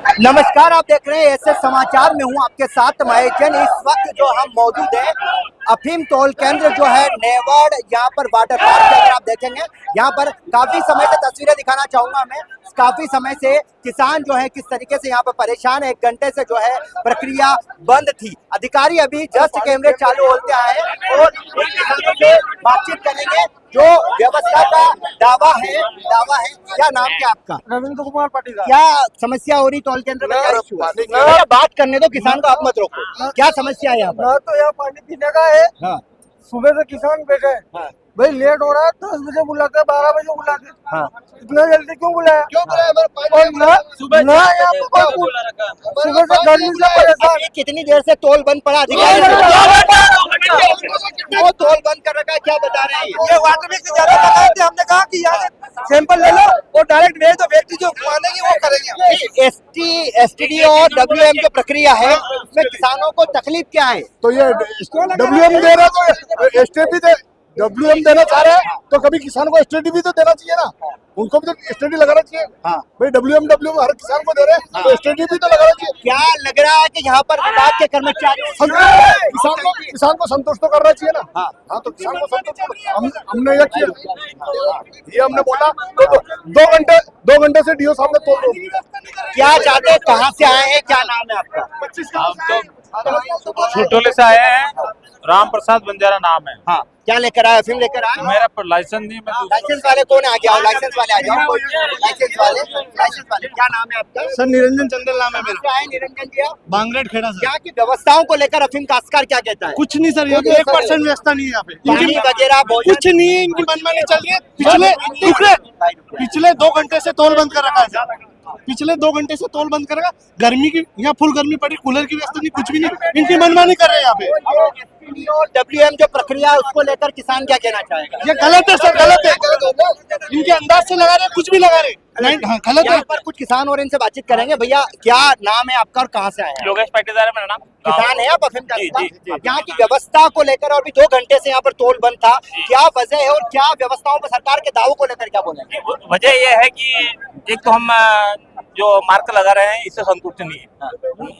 नमस्कार, आप देख रहे हैं ऐसे समाचार में हूं आपके साथ महेश जैन। इस वक्त जो हम मौजूद हैं अफीम तोल केंद्र जो है नेवाड़, यहाँ पर वाटर पार्क के अंदर आप देखेंगे। यहाँ पर काफी समय से तस्वीरें दिखाना चाहूंगा मैं। काफी समय से किसान जो है किस तरीके से यहाँ पर परेशान है। 1 घंटे से जो है प्रक्रिया बंद थी। अधिकारी अभी जस्ट कैमरे चालू होते आए और किसानों से बातचीत करेंगे। जो व्यवस्था का दावा है क्या नाम क्या आपका? रविंद्र कुमार पाटीदार। क्या समस्या हो रही टोल केंद्र में? क्या इशू है? बात करने दो, किसान को आप मत रोको। क्या समस्या है यहाँ पर? ना तो यहाँ पानी पीने का है। हाँ। सुबह से किसान बैठे हैं। हाँ। भाई लेट हो रहा है, 10 बजे बुलाते हैं, 12 बजे बुलाते हैं। हाँ। इतना जल्दी क्यों बुलाया? और ना यहाँ पे सुबह से गर्मी से परेशान। कितनी देर से टोल बंद पड़ा? अधिकारी वो टोल बंद कर रखा है, क्या बता रहे हैं? ये वाटर में से ज्यादा लगाए थे, हमने कहा कि यहाँ से सैंपल ले लो और डायरेक्ट भेज दो, व्यक्ति जो मानेंगे वो करेंगे। एसटीडी और डब्ल्यूएम जो प्रक्रिया है उसमें किसानों को तकलीफ क्या है? तो ये डब्ल्यूएम दे रहा तो एसटीडी दे, डब्ल्यूएम देना चाह रहे हैं तो कभी किसान को एसटीडी भी तो देना चाहिए ना। उनको भी तो एसटीडी लगाना चाहिए। हाँ। भाई डब्ल्यूएम हर किसान को दे रहे हैं तो एसटीडी भी तो लगाना चाहिए। क्या लग रहा है कि यहाँ पर विभाग के कर्मचारी किसान को संतुष्ट तो करना चाहिए ना। हाँ तो किसान को संतुष्ट हमने ये किया, ये हमने बोला तो 2 घंटे से डीओ साहब ने तोड़ दिया। क्या चाहते हैं? कहाँ से आए हैं? क्या नाम है आपका? छुटोले से आए हैं, राम प्रसाद बंजारा नाम है। हाँ। क्या लेकर आए? फिल्म लेकर आए? मेरा लाइसेंस नहीं, मैं लाइसेंस वाले कौन आ गया? लाइसेंस वाले आ जाओ। लाइसेंस वाले क्या नाम है आपका? सर निरंजन चंदन नाम है मेरा। क्या है निरंजन जी आप? बांगरेट खेड़ा सर। यहाँ की व्यवस्थाओं को लेकर अफीम काश्तकार क्या कहता है? कुछ नहीं सर, यहाँ पे 1% व्यवस्था नहीं है यहाँ पे। पानी वगैरह भोजन कुछ नहीं है, इनकी मनमानी चल रही है। पिछले 2 घंटे से टोल बंद कर रखा है सर। पिछले 2 घंटे से टोल बंद करेगा। गर्मी की यहाँ फुल गर्मी पड़ी, कूलर की व्यवस्था नहीं, कुछ भी नहीं। इनकी मनमानी कर रहे हैं यहाँ पे। डब्ल्यूएम जो प्रक्रिया है उसको लेकर किसान क्या कहना चाहेगा? ये गलत है सर, गलत है। इनके अंदाज से लगा रहे, कुछ भी लगा रहे, गलत है। यहाँ पर कुछ किसान और इनसे बातचीत करेंगे। भैया क्या नाम है आपका और कहाँ से आए हैं? योगेश पाटीदार है मेरा नाम। किसान है आप अफीम जी। काश्तकार? यहाँ की व्यवस्था को लेकर और भी 2 घंटे से यहाँ पर टोल बंद था, क्या वजह है और क्या व्यवस्थाओं पर सरकार के दावों को लेकर क्या बोलेंगे? वजह यह है कि एक तो हम जो मार्क लगा रहे हैं इससे संतुष्ट नहीं है।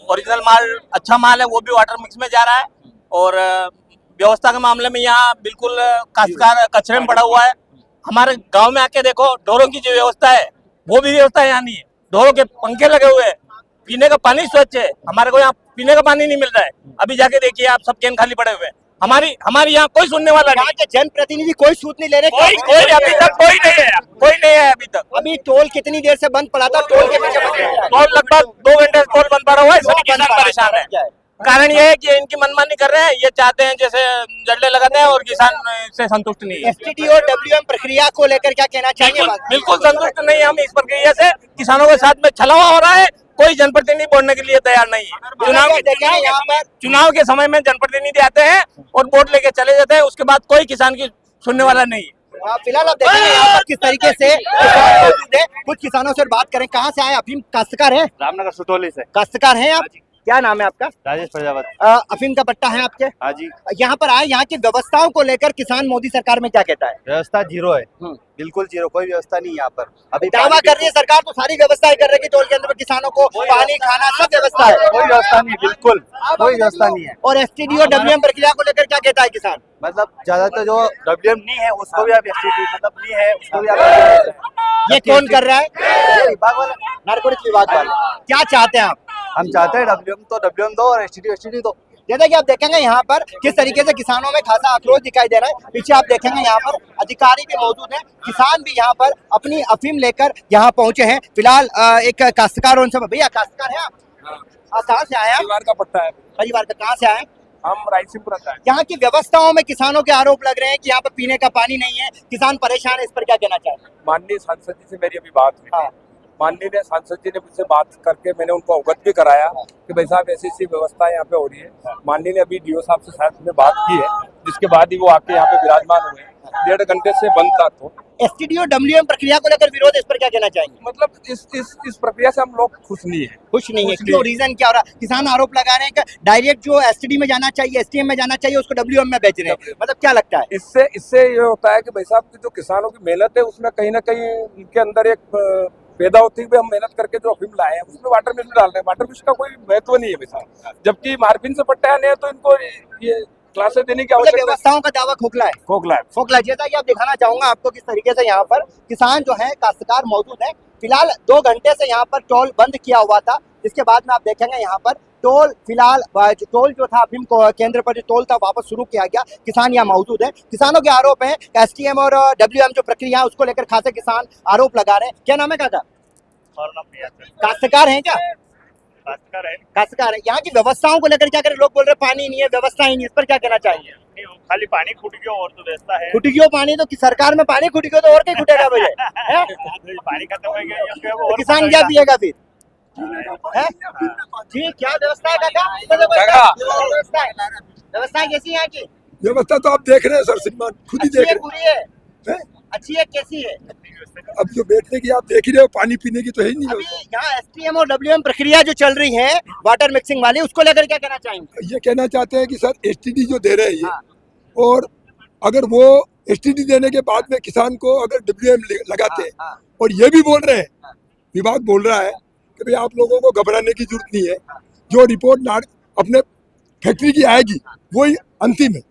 ओरिजिनल माल, अच्छा माल है, वो भी वाटर मिक्स में जा रहा है। और व्यवस्था के मामले में यहाँ बिल्कुल काश्तकार कचरे में पड़ा हुआ है। हमारे गांव में आके देखो, ढोरों की जो व्यवस्था है वो भी व्यवस्था यहाँ नहीं है। ढोरों के पंखे लगे हुए हैं, पीने का पानी स्वच्छ है, हमारे को यहाँ पीने का पानी नहीं मिल रहा है। अभी जाके देखिए आप, सब कैन खाली पड़े हुए हैं। हमारी यहाँ कोई सुनने वाला नहीं। यहाँ के जनप्रतिनिधि कोई सूद नहीं ले रहे? कोई अभी तक कोई नहीं है अभी तक। अभी टोल कितनी देर से बंद पड़ा था? टोल के पीछे टोल लगभग 2 घंटे से टोल बंद पड़ा हुआ है, सभी किसान परेशान है। कारण ये है कि इनकी मनमानी कर रहे हैं, ये चाहते हैं जैसे जल्दे लगाते हैं और किसान से संतुष्ट नहीं है। एसटीडी और डब्ल्यूएम प्रक्रिया को लेकर क्या कहना चाहिए? बिल्कुल संतुष्ट नहीं है हम इस प्रक्रिया से। किसानों के साथ में छलावा हो रहा है, कोई जनप्रतिनिधि बोलने के लिए तैयार नहीं है। चुनाव के समय में जनप्रतिनिधि आते हैं और वोट लेके चले जाते हैं, उसके बाद कोई किसान की सुनने वाला नहीं है। फिलहाल आप देखेंगे यहाँ पर किस तरीके से किसान मौजूद है। कुछ किसानों से बात करें। कहाँ से आए? अफीम काश्तकार है? रामनगर सुटोली से। काश्तकार हैं आप? क्या नाम है आपका? राजेश प्रजापति। अफीम का पट्टा है आपके? हाँ जी। यहाँ पर आए, यहाँ की व्यवस्थाओं को लेकर किसान मोदी सरकार में क्या कहता है? व्यवस्था जीरो है, बिल्कुल जीरो, कोई व्यवस्था नहीं यहाँ पर। अभी दावा कर रही है सरकार तो सारी व्यवस्थाएं कर रही है कि टोल के अंदर किसानों को पानी, खाना, सब व्यवस्था है। कोई व्यवस्था नहीं, बिल्कुल कोई व्यवस्था नहीं है। और एसटीडी और डब्ल्यूएम प्रक्रिया को लेकर क्या कहता है किसान? मतलब ज्यादातर जो डब्ल्यूएम नहीं है उसको भी आप एसटीडी, मतलब नहीं है उसको भी आप। ये कौन कर रहा है? विभाग वाला, नारकोटिक्स विभाग वाले। क्या चाहते हैं आप? हम चाहते हैं डब्ल्यूएम तो डब्ल्यूएम दो और एसटीडी दो। जैसा कि आप देखेंगे यहाँ पर किस तरीके से किसानों में खासा आक्रोश दिखाई दे रहा है। पीछे आप देखेंगे यहाँ पर अधिकारी भी मौजूद हैं, किसान भी यहाँ पर अपनी अफीम लेकर यहाँ पहुंचे हैं। फिलहाल एक काश्तकार उनसे, भैया काश्तकार है आप? कहाँ से आए? परिवार का पट्टा है। परिवार का कहाँ से आए? हम रायसिंहपुरा से आए। यहाँ की व्यवस्थाओं में किसानों के आरोप लग रहे हैं कि यहाँ पर पीने का पानी नहीं है, किसान परेशान है, इस पर क्या कहना चाहते हैं? माननीय सांसद जी से मेरी अभी बात हुई। हाँ। माननीय सांसद जी ने मुझसे बात करके मैंने उनको अवगत भी कराया कि भाई साहब ऐसी व्यवस्था यहाँ पे हो रही है। माननीय ने अभी डीओ साहब से शायद में बात की है, जिसके बाद ही वो आके यहाँ पे विराजमान हुए हैं। 1.5 घंटे से बंद था। तो एसटीडी और डब्ल्यूएम प्रक्रिया को लेकर विरोध, इस पर क्या कहना चाहेंगे? मतलब इस प्रक्रिया से हम लोग खुश नहीं है। खुश नहीं है? क्यों? रीजन क्या हो रहा है? किसान आरोप लगा रहे हैं कि डायरेक्ट जो एसटीडी में जाना चाहिए, एसटीएम में जाना चाहिए, उसको डब्ल्यूएम में बेच रहे हैं। मतलब क्या लगता है? इससे ये होता है कि भाई साहब की जो किसानों की मेहनत है उसमें कहीं ना कहीं उनके अंदर एक पैदा होती है हम मेहनत करके जो अफीम लाए हैं उसमें वाटर मिक्स डाल रहे हैं। वाटर मिक्स का कोई महत्व नहीं है वैसा, जबकि मार्फिन से पट्टा है तो इनको ये क्लासेस देने की आवश्यकता व्यवस्थाओं का दावा खोखला है। खोखला है। खोखला, जैसा कि आप दिखाना चाहूंगा आपको किस तरीके से यहाँ पर किसान जो है काश्तकार मौजूद है। फिलहाल 2 घंटे से यहाँ पर टोल बंद किया हुआ था, जिसके बाद में आप देखेंगे यहाँ पर टोल फिलहाल टोल जो था अफीम केंद्र पर जो टोल था वापस शुरू किया गया। किसान यहाँ मौजूद है। किसानों के आरोप है एसटीएम और डब्ल्यूएम जो प्रक्रिया है उसको लेकर खासे किसान आरोप लगा रहे हैं। क्या नाम है काका? काश्तकार हैं क्या? काश्तकार है। यहाँ की व्यवस्थाओं को लेकर क्या करें? लोग बोल रहे पानी नहीं है, व्यवस्था ही नहीं है, इस पर क्या कहना चाहिए? खाली पानी खुट गयो और तो व्यवस्था है। खुट गयो पानी, तो सरकार में पानी खुट गयो तो और कहीं खुटेगा भैया? पानी खत्म हो गया तो किसान क्या पिएगा फिर? है जी, क्या व्यवस्था है काका? व्यवस्था कैसी है यहाँ की? व्यवस्था तो आप देख रहे हैं सर, श्रीमान खुद ही देख रहे बुरी है? हैं। अच्छी है कैसी है? अब जो बैठने की आप देख ही रहे हो, पानी पीने की तो है ही नहीं अभी व्यवस्था। यहाँ एसटीएम और डब्ल्यूएम प्रक्रिया जो चल रही है वाटर मिक्सिंग वाली, उसको लेकर क्या कहना चाहेंगे? ये कहना चाहते हैं कि सर एसटीडी जो दे रहे हैं ये, हाँ। और अगर वो एसटीडी देने के बाद में किसान को अगर डब्ल्यूएम लगाते हैं, हाँ। और ये भी बोल रहे हैं, विभाग बोल रहा है कि भाई आप लोगों को घबराने की जरूरत नहीं है, जो रिपोर्ट अपने फैक्ट्री की आएगी वही अंतिम है।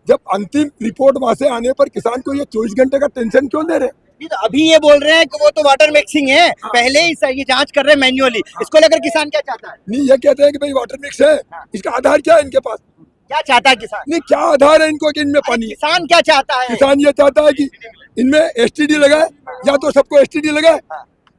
जब अंतिम रिपोर्ट वहां से आने पर किसान को ये 24 घंटे का टेंशन क्यों दे रहे हैं? तो अभी ये बोल रहे हैं कि वो तो वाटर मिक्सिंग है, पहले ही ये जांच कर रहे हैं मैन्युअली। इसको लेकर किसान क्या चाहता है? नहीं, ये कहते हैं कि भाई वाटर मिक्स है, इसका आधार क्या है इनके पास? क्या चाहता है किसान? नहीं, क्या आधार है इनको कि इनमें पानी है? किसान क्या चाहता है? किसान ये चाहता है कि इनमें एसटीडी लगाए, या तो सबको एसटीडी लगाए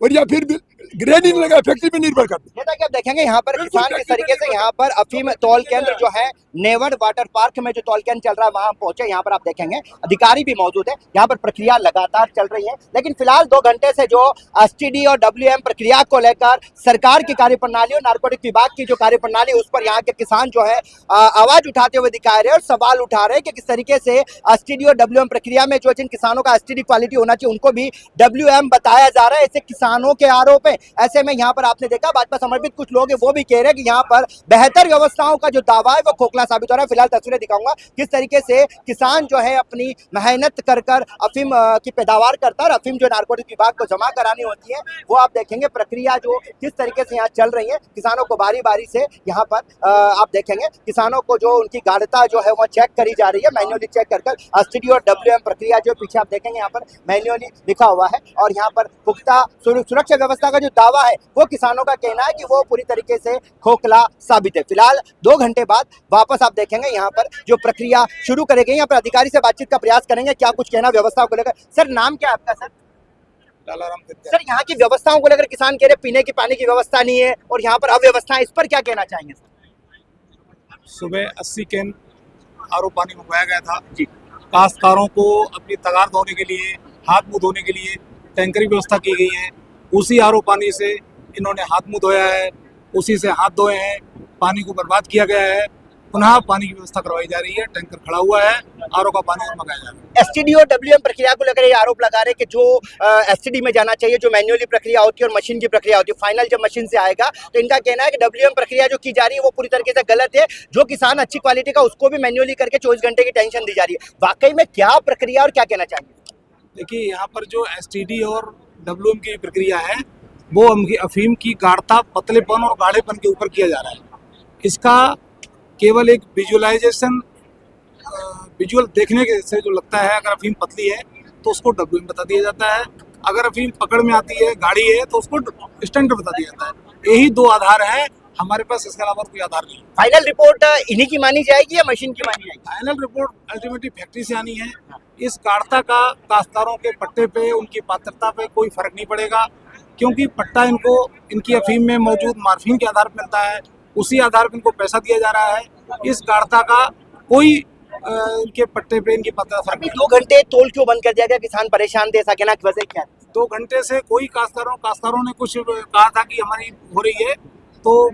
और या फिर ग्रेड ही लगाए, फैक्ट्री पे निर्भर करते। जैसा कि आप देखेंगे यहाँ पर किसान किस तरीके से यहाँ पर अफीम तौल केंद्र जो है नेवड़ वाटर पार्क में जो तौल केंद्र चल रहा है वहां पहुंचे। यहाँ पर आप देखेंगे अधिकारी भी मौजूद है। यहाँ पर प्रक्रिया लगातार चल रही है, लेकिन फिलहाल 2 घंटे से जो एसटीडी और डब्ल्यूएम प्रक्रिया को लेकर सरकार की कार्यप्रणाली और नारकोटिक विभाग की जो कार्यप्रणाली उस पर यहाँ के किसान जो है आवाज उठाते हुए दिखा रहे हैं और सवाल उठा रहे हैं कि किस तरीके से एसटीडी और डब्ल्यूएम प्रक्रिया में जो जिन किसानों का एसटीडी क्वालिटी होना चाहिए उनको भी डब्ल्यूएम बताया जा रहा है। ऐसे किसानों के आरोप है। ऐसे में यहाँ पर आपने देखा भाजपा समर्पित कुछ लोग हैं, वो भी कह रहे हैं कि यहाँ पर बेहतर व्यवस्थाओं का जो दावा है वो खोखला साबित हो रहा है। फिलहाल तस्वीरें दिखाऊंगा किस तरीके से किसान जो है अपनी मेहनत कर अफीम की पैदावार करता है। अफीम जो नारकोटिक विभाग को जमा करानी होती है वो आप देखेंगे प्रक्रिया जो किस तरीके से यहाँ चल रही है। किसानों को बारी बारी से यहाँ पर आप देखेंगे किसानों को जो उनकी गाढ़ता जो है वो चेक करी जा रही है, मैन्युअली चेक कर एसटीडी और डब्ल्यूएम प्रक्रिया जो पीछे आप देखेंगे यहाँ पर मैन्युअली लिखा हुआ है। और यहाँ पर पुख्ता सुरक्षा व्यवस्था का जो दावा है वो किसानों का कहना है कि वो पूरी तरीके से खोखला साबित है। फिलहाल 2 घंटे बाद वापस आप देखेंगे यहाँ पर जो प्रक्रिया शुरू करेंगे, यहाँ पर अधिकारी से बातचीत का प्रयास करेंगे क्या कुछ कहना व्यवस्था को लेकर। सर नाम क्या है आपका? सर यहाँ की व्यवस्थाओं को लेकर किसान कह रहे पीने की पानी की व्यवस्था नहीं है और यहाँ पर अव्यवस्था है, इस पर क्या कहना चाहेंगे? सुबह 80 कैन आरओ पानी मंगवाया गया था जी। काश्तकारों को अपनी तगार धोने के लिए, हाथ मुंह धोने के लिए टैंकर की व्यवस्था की गई है। उसी आरओ पानी से इन्होंने हाथ मुंह धोया है, उसी से हाथ धोए हैं, पानी को बर्बाद किया गया है। पुनः पानी की व्यवस्था करवाई जा रही है, टैंकर खड़ा हुआ है, आरओ का पानी और मंगाया जा रहा है। एसटीडी और डब्ल्यूएम प्रक्रिया को लेकर ये आरोप लगा रहे हैं कि जो एसटीडी में जाना चाहिए, जो मैन्युअली प्रक्रिया होती है और मशीन की प्रक्रिया होती है, फाइनल जब मशीन से आएगा तो इनका कहना है कि डब्ल्यूएम प्रक्रिया जो की जा रही है वो पूरी तरीके से गलत है। जो किसान अच्छी क्वालिटी का उसको भी मैन्युअली करके 24 घंटे की टेंशन दी जा रही है। वाकई में क्या प्रक्रिया और क्या कहना चाहिए? देखिए, यहाँ पर जो एसटीडी और डब्ल्यूएम की प्रक्रिया है वो अफीम की गाढ़ता, पतलेपन और गाढ़ेपन के ऊपर किया जा रहा है। इसका केवल एक विजुअल देखने के से जो लगता है, अगर अफीम पतली है तो उसको डब्ल्यूएम बता दिया जाता है, अगर अफीम पकड़ में आती है, गाढ़ी है तो उसको स्टैंडर्ड बता दिया जाता है। यही 2 आधार है हमारे पास, इसके अलावा कोई आधार नहीं। फाइनल रिपोर्ट इन्हीं की मानी जाएगी या मशीन की मानी जाएगी? फाइनल रिपोर्ट अल्टीमेटली फैक्ट्री से आनी है। इस गाढ़ता का काश्तकारों के पट्टे पे, उनकी पात्रता पे कोई फर्क नहीं पड़ेगा, क्योंकि पट्टा इनको इनकी अफीम में मौजूद मार्फिन के आधार पर मिलता है, उसी आधार पर इनको पैसा दिया जा रहा है। इस गाढ़ता का कोई इनके पट्टे पे, इनकी पात्रता फर्क नहीं। 2 घंटे तोल क्यों बंद कर दिया गया? किसान परेशान थे, ऐसा कहना की वजह क्या है? 2 घंटे से कोई काश्तकारों ने कुछ कहा था कि हमारी हो रही है, तो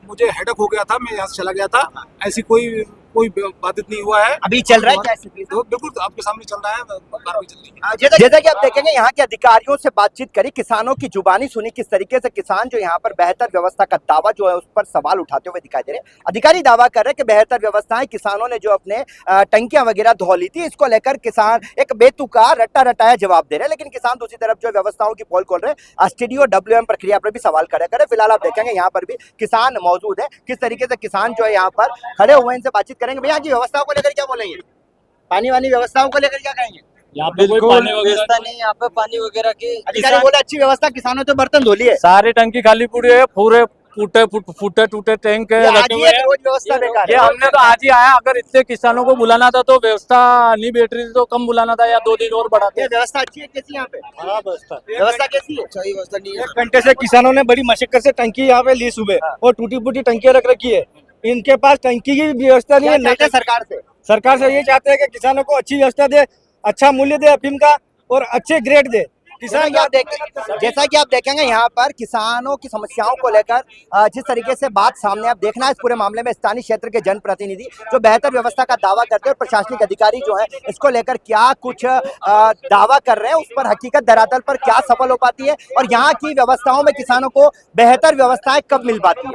मुझे हेडक हो गया था, मैं यहाँ से चला गया था। ऐसी कोई कोई बाधित नहीं हुआ है। अभी चल रहा है क्या स्थिति? तो बिल्कुल आपके सामने चल रहा है, कार्रवाई चल रही है। जैसा कि आप देखेंगे यहाँ के अधिकारियों से बातचीत करी, किसानों की जुबानी सुनी, किस तरीके से किसान जो यहाँ पर बेहतर व्यवस्था का दावा जो है उस पर सवाल उठाते हुए दिखाई दे रहे हैं। अधिकारी दावा कर रहे हैं कि बेहतर व्यवस्थाएं, किसानों ने जो अपने टंकियां वगैरह धो ली थी, इसको लेकर किसान एक बेतुका रट्टा रटाया जवाब दे रहे हैं। लेकिन किसान दूसरी तरफ जो व्यवस्थाओं की पोल खोल रहे हैं, स्टूडियो WM प्रक्रिया पर भी सवाल करे। फिलहाल आप देखेंगे यहाँ पर भी किसान मौजूद है, किस तरीके से किसान जो है यहाँ पर खड़े हुए इनसे बातचीत करेंगे। भैया की व्यवस्थाओं को लेकर क्या बोलेंगे? पानी वानी व्यवस्थाओं को लेकर क्या कहेंगे? यहाँ पे कोई पानी व्यवस्था नहीं, यहाँ पे पानी वगैरह की अधिकारी बोले अच्छी व्यवस्था, किसानों तो बर्तन धो लिए। सारी टंकी खाली पड़ी है, पूरे फूटे टूटे टैंक रखे हुए हैं। रोज व्यवस्था बेकार ये है। हमने तो आज ही आया, अगर इतने किसानों को बुलाना था तो व्यवस्था नहीं बैठ रही थी तो कम बुलाना था या 2 दिन और बढ़ाते। ये व्यवस्था अच्छी है कैसी यहाँ पे? व्यवस्था कैसी है? सही व्यवस्था नहीं है। 1 घंटे से किसानों ने बड़ी मशक्कत से टंकी यहाँ पे ली सुबह, और टूटी फूटी टंकियां रख रखी है। इनके पास टंकी की व्यवस्था नहीं क्या चाहते है। हैं सरकार से? सरकार से ये चाहते हैं कि किसानों को अच्छी व्यवस्था दे, अच्छा मूल्य दे अफीम का, और अच्छे ग्रेड दे। जैसा कि आप देखेंगे यहाँ पर किसानों की समस्याओं को लेकर जिस तरीके से बात सामने आप देखना है, इस पूरे मामले में स्थानीय क्षेत्र के जनप्रतिनिधि जो बेहतर व्यवस्था का दावा करते हैं और प्रशासनिक अधिकारी जो है इसको लेकर क्या कुछ दावा कर रहे हैं, उस पर हकीकत धरातल पर क्या सफल हो पाती है और यहाँ की व्यवस्थाओं में किसानों को बेहतर व्यवस्थाएं कब मिल पाती है।